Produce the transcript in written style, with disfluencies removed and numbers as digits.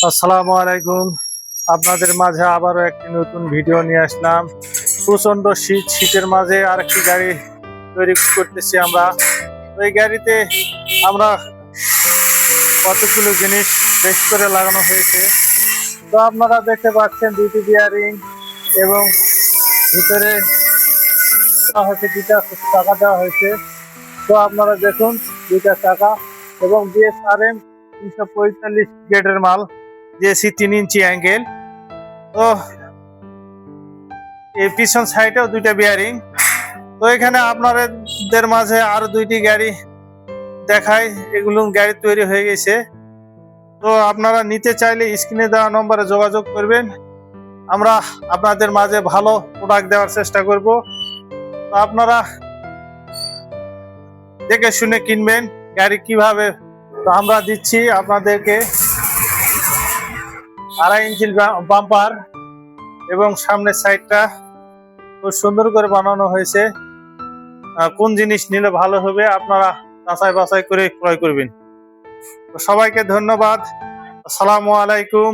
আসসালামু আলাইকুম। আপনাদের মাঝে আবারও একটি নতুন ভিডিও নিয়ে আসলাম। প্রচন্ড শীতের মাঝে আরেকটি গাড়ি তৈরি করতেছি আমরা। ওই গাড়িতে আমরা কতগুলো জিনিস বেশ করে লাগানো হয়েছে। তো আপনারা দেখতে পাচ্ছেন দুইটি বিয়ারিং এবং ভিতরে হচ্ছে দুইটা চাকা দেওয়া হয়েছে। তো আপনারা দেখুন দুইটা চাকা এবং বিএসআরএম 345 গ্রেডের মাল, জেসি 3 ইঞ্চি অ্যাঙ্গেল। তো এই পিছন সাইডেও দুইটা বিয়ারিং। তো এখানে আপনাদের মাঝে আরো দুইটি গাড়ি দেখায়, এগুলো গাড়ি তৈরি হয়ে গেছে। তো আপনারা নিতে চাইলে স্ক্রিনে দেওয়া নম্বরে যোগাযোগ করবেন, আমরা আপনাদের মাঝে ভালো প্রোডাক্ট দেওয়ার চেষ্টা করব। তো আপনারা দেখে শুনে কিনবেন গাড়ি কিভাবে। তো আমরা দিচ্ছি আপনাদেরকে 2.5 ইঞ্চি বাম্পার এবং সামনের সাইডটা খুব সুন্দর করে বানানো হয়েছে। কোন জিনিস নিলে ভালো হবে আপনারা যাচাই বাছাই করে ক্রয় করবেন। তো সবাইকে ধন্যবাদ। আসসালামু আলাইকুম।